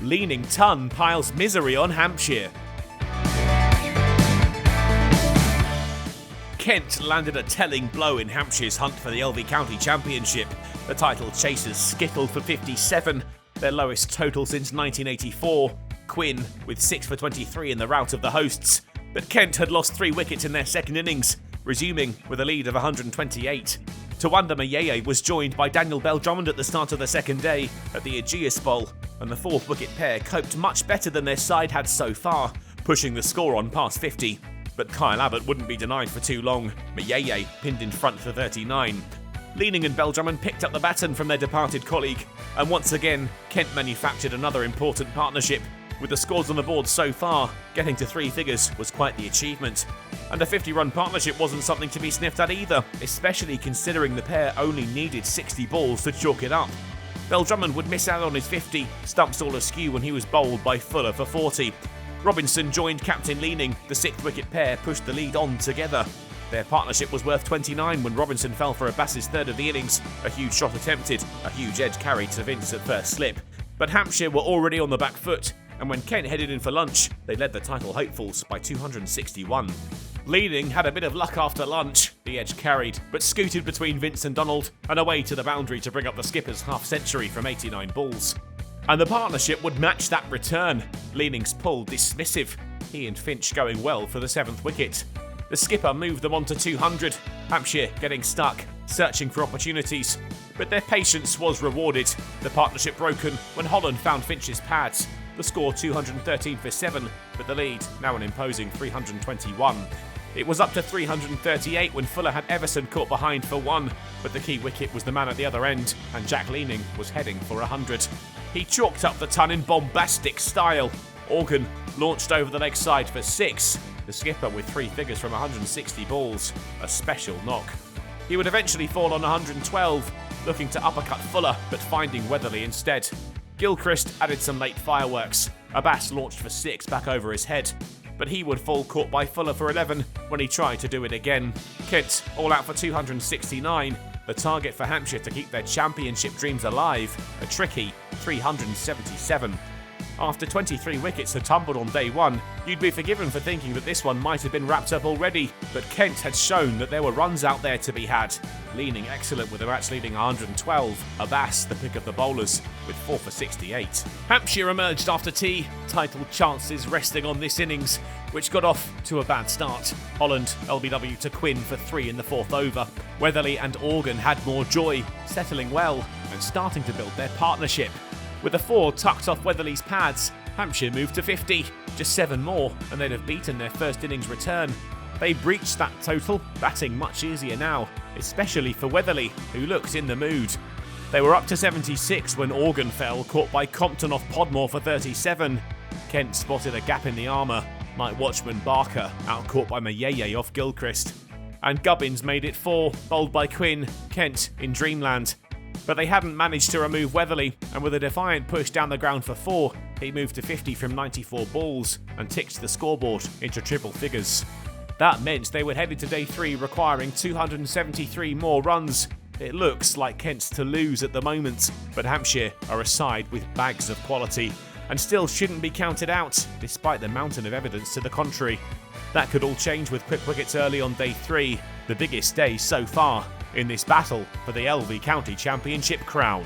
Leaning Ton piles misery on Hampshire. Kent landed a telling blow in Hampshire's hunt for the LV County Championship. The title chasers skittled for 57, their lowest total since 1984. Quinn with 6 for 23 in the rout of the hosts, but Kent had lost 3 wickets in their second innings, resuming with a lead of 128. Tawanda Mayeye was joined by Daniel Bell-Drummond at the start of the second day at the Aegeus Bowl, and the 4th wicket pair coped much better than their side had so far, pushing the score on past 50. But Kyle Abbott wouldn't be denied for too long. Mayeye pinned in front for 39. Leaning and Bell-Drummond picked up the baton from their departed colleague, and once again, Kent manufactured another important partnership. With the scores on the board so far, getting to 3 figures was quite the achievement. And a 50-run partnership wasn't something to be sniffed at either, especially considering the pair only needed 60 balls to chalk it up. Bell-Drummond would miss out on his 50, stumps all askew when he was bowled by Fuller for 40. Robinson joined captain Leaning, the 6th wicket pair pushed the lead on together. Their partnership was worth 29 when Robinson fell for Abbas's 3rd of the innings, a huge shot attempted, a huge edge carried to Vince at first slip. But Hampshire were already on the back foot, and when Kent headed in for lunch, they led the title hopefuls by 261. Leaning had a bit of luck after lunch, the edge carried, but scooted between Vince and Donald and away to the boundary to bring up the skipper's half-century from 89 balls. And the partnership would match that return. Leaning's pull dismissive, he and Finch going well for the 7th wicket. The skipper moved them on to 200, Hampshire getting stuck, searching for opportunities. But their patience was rewarded, the partnership broken when Holland found Finch's pads. The score 213 for 7, but the lead now an imposing 321. It was up to 338 when Fuller had Everson caught behind for 1, but the key wicket was the man at the other end, and Jack Leaning was heading for 100. He chalked up the ton in bombastic style. Organ launched over the leg side for 6, the skipper with 3 figures from 160 balls, a special knock. He would eventually fall on 112, looking to uppercut Fuller, but finding Weatherly instead. Gilchrist added some late fireworks. Abbas launched for 6 back over his head, but he would fall caught by Fuller for 11 when he tried to do it again. Kent all out for 269, the target for Hampshire to keep their championship dreams alive, a tricky 377. After 23 wickets had tumbled on day 1, you'd be forgiven for thinking that this one might have been wrapped up already, but Kent had shown that there were runs out there to be had. Leaning excellent with a match leading 112, Abbas the pick of the bowlers with 4 for 68. Hampshire emerged after tea, title chances resting on this innings, which got off to a bad start. Holland LBW to Quinn for 3 in the 4th over. Weatherly and Organ had more joy, settling well and starting to build their partnership. With the 4 tucked off Weatherly's pads, Hampshire moved to 50, just 7 more, and they'd have beaten their first innings return. They breached that total, batting much easier now, especially for Weatherly, who looked in the mood. They were up to 76 when Organ fell, caught by Compton off Podmore for 37. Kent spotted a gap in the armour, night watchman Barker out caught by Mayeye off Gilchrist. And Gubbins made it 4, bowled by Quinn, Kent in dreamland. But they hadn't managed to remove Weatherly, and with a defiant push down the ground for 4, he moved to 50 from 94 balls and ticked the scoreboard into triple figures. That meant they were headed to day 3 requiring 273 more runs. It looks like Kent's to lose at the moment, but Hampshire are a side with bags of quality and still shouldn't be counted out, despite the mountain of evidence to the contrary. That could all change with quick wickets early on day 3, the biggest day so far in this battle for the LV County Championship crown.